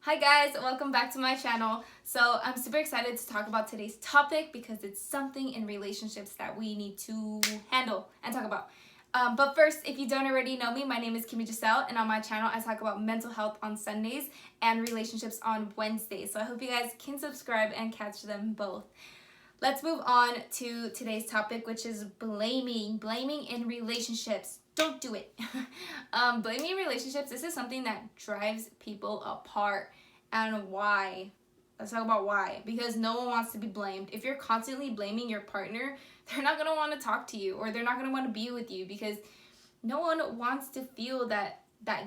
Hi guys, welcome back to my channel. So I'm super excited to talk about today's topic because it's something in relationships that we need to handle and talk about. But first, if you don't already know me, my name is Kimmy Giselle, and on my channel I talk about mental health on Sundays and relationships on Wednesdays. So I hope you guys can subscribe and catch them both. Let's move on to today's topic, which is blaming. Blaming in relationships. Don't do it. Blaming in relationships, this is something that drives people apart. And why? Let's talk about why. Because no one wants to be blamed. If you're constantly blaming your partner, they're not going to want to talk to you, or they're not going to want to be with you, because no one wants to feel that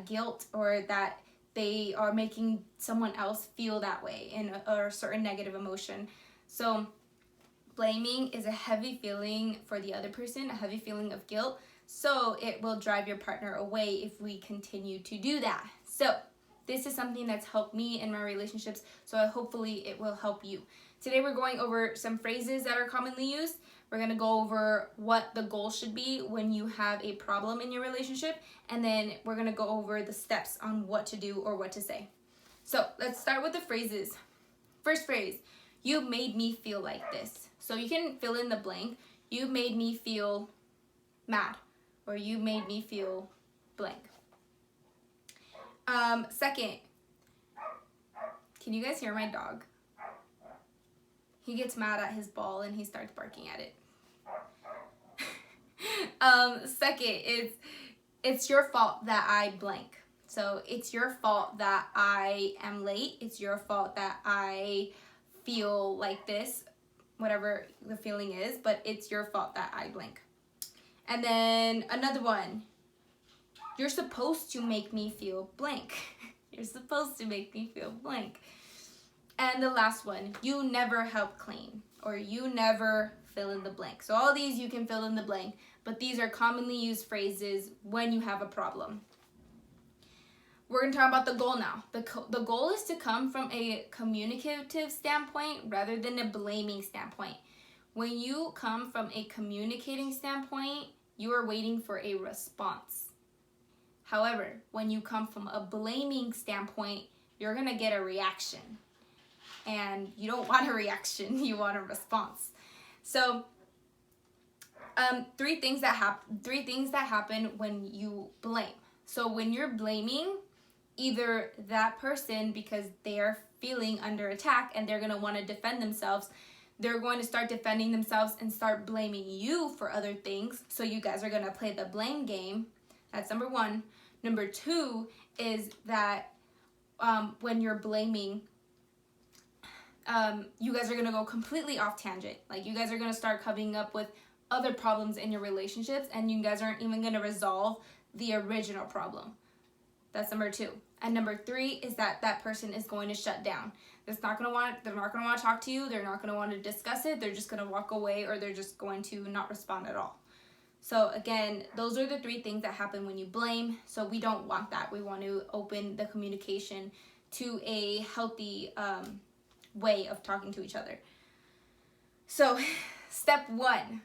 guilt, or that they are making someone else feel that way in a certain negative emotion. So blaming is a heavy feeling for the other person, a heavy feeling of guilt. So it will drive your partner away if we continue to do that. So this is something that's helped me in my relationships, so hopefully it will help you. Today we're going over some phrases that are commonly used. We're going to go over what the goal should be when you have a problem in your relationship, and then we're going to go over the steps on what to do or what to say. So let's start with the phrases. First phrase, you made me feel like this. So you can fill in the blank. You made me feel mad, or you made me feel blank. Second, can you guys hear my dog? He gets mad at his ball and he starts barking at it. Second, it's your fault that I blank. So it's your fault that I am late. It's your fault that I feel like this, whatever the feeling is, but it's your fault that I blank. And then another one, you're supposed to make me feel blank. You're supposed to make me feel blank. And the last one, you never help clean, or you never fill in the blank. So all these you can fill in the blank, but these are commonly used phrases when you have a problem. We're going to talk about the goal now. The goal is to come from a communicative standpoint rather than a blaming standpoint. When you come from a communicating standpoint, you are waiting for a response. However, when you come from a blaming standpoint, you're going to get a reaction. And you don't want a reaction, you want a response. So, three things that happen when you blame. So when you're blaming, either that person, because they are feeling under attack and they're going to want to defend themselves, they're going to start defending themselves and start blaming you for other things. So you guys are going to play the blame game. That's number one. Number two is that when you're blaming, you guys are going to go completely off tangent. Like, you guys are going to start coming up with other problems in your relationships, and you guys aren't even going to resolve the original problem. That's number two. And number three is that person is going to shut down. They're not going to want to talk to you. They're not going to want to discuss it. They're just going to walk away, or they're just going to not respond at all. So again, those are the three things that happen when you blame. So we don't want that. We want to open the communication to a healthy way of talking to each other. So step one,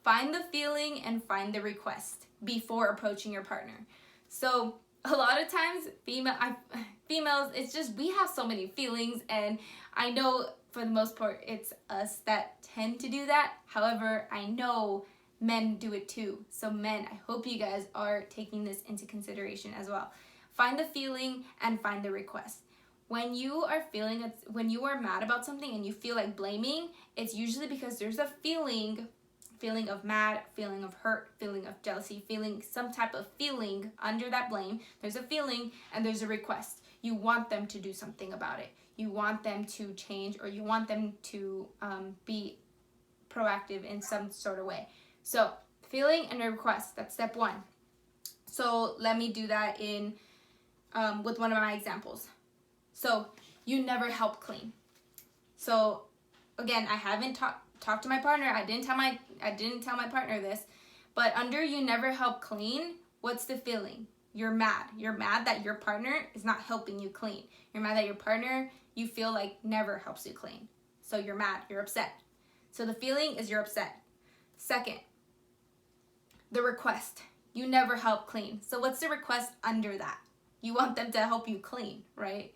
find the feeling and find the request before approaching your partner. So a lot of times females, it's just, we have so many feelings, and I know for the most part it's us that tend to do that. However, I know men do it too. So men, I hope you guys are taking this into consideration as well. Find the feeling and find the request. When you are mad about something and you feel like blaming, it's usually because there's a feeling of mad, feeling of hurt, feeling of jealousy, some type of feeling under that blame. There's a feeling and there's a request. You want them to do something about it. You want them to change, or you want them to be proactive in some sort of way. So feeling and a request, that's step one. So let me do that in with one of my examples. So you never help clean. So again, I haven't talked to my partner. I didn't tell my partner this, but under you never help clean, what's the feeling? You're mad. You're mad that your partner is not helping you clean. You're mad that your partner, you feel like, never helps you clean. So you're mad. You're upset. So the feeling is you're upset. Second, the request. You never help clean. So what's the request under that? You want them to help you clean, right?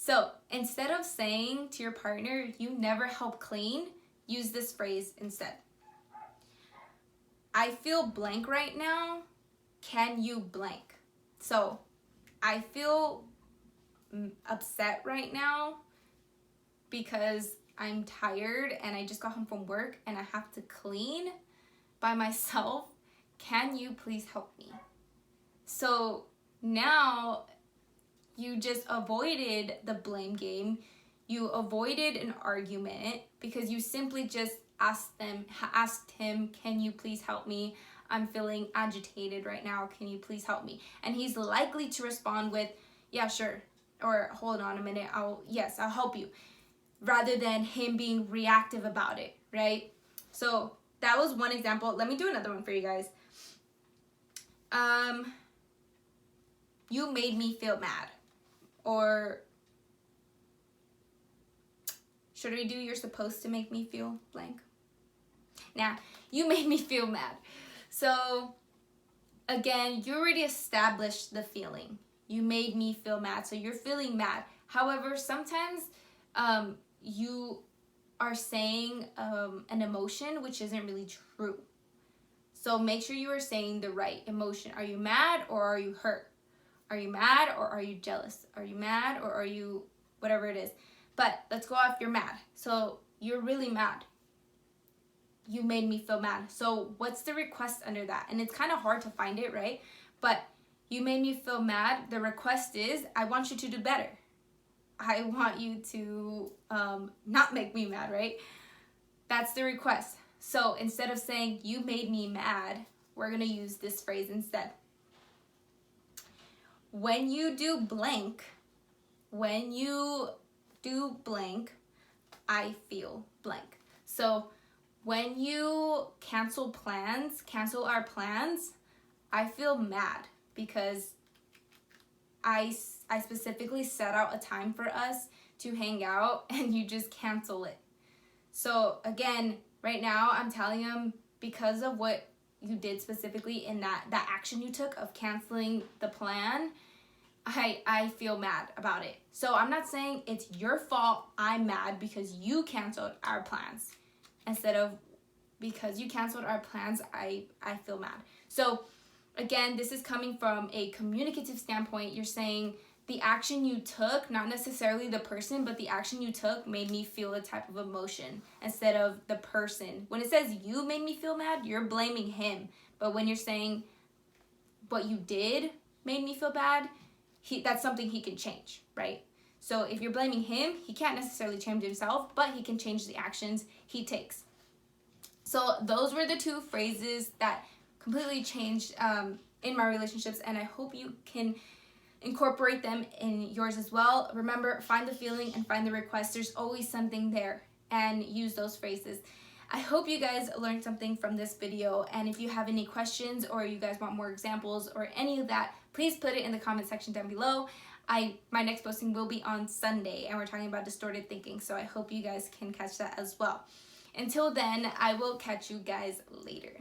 So instead of saying to your partner, you never help clean, use this phrase instead. I feel blank right now. Can you blank? So I feel upset right now because I'm tired and I just got home from work and I have to clean by myself. Can you please help me? So now you just avoided the blame game. You avoided an argument because you simply just asked him, can you please help me? I'm feeling agitated right now. Can you please help me? And he's likely to respond with, yeah, sure. Or hold on a minute. I'll help you. Rather than him being reactive about it, right? So that was one example. Let me do another one for you guys. You made me feel mad. Or should we do you're supposed to make me feel blank? Nah, you made me feel mad. So again, you already established the feeling. You made me feel mad. So you're feeling mad. However, sometimes you are saying an emotion which isn't really true. So make sure you are saying the right emotion. Are you mad or are you hurt? Are you mad or are you jealous? Are you mad or are you whatever it is? But let's go off, you're mad. So you're really mad. You made me feel mad. So what's the request under that? And it's kind of hard to find it, right? But you made me feel mad. The request is, I want you to do better. I want you to not make me mad, right? That's the request. So instead of saying, you made me mad, we're going to use this phrase instead. When you do blank, I feel blank. So when you cancel our plans, I feel mad because I specifically set out a time for us to hang out and you just cancel it. So again, right now I'm telling him because of what you did specifically in that action you took of canceling the plan, I feel mad about it. So I'm not saying it's your fault, I'm mad because you canceled our plans. Instead of because you canceled our plans, I feel mad. So again, this is coming from a communicative standpoint. You're saying the action you took, not necessarily the person, but the action you took made me feel a type of emotion instead of the person. When it says you made me feel mad, you're blaming him. But when you're saying what you did made me feel bad, that's something he can change, right? So if you're blaming him, he can't necessarily change himself, but he can change the actions he takes. So those were the two phrases that completely changed in my relationships, and I hope you can incorporate them in yours as well. Remember, find the feeling and find the request. There's always something there, and use those phrases. I hope you guys learned something from this video, and if you have any questions or you guys want more examples or any of that, please put it in the comment section down below. My next posting will be on Sunday, and we're talking about distorted thinking, so I hope you guys can catch that as well. Until then, I will catch you guys later.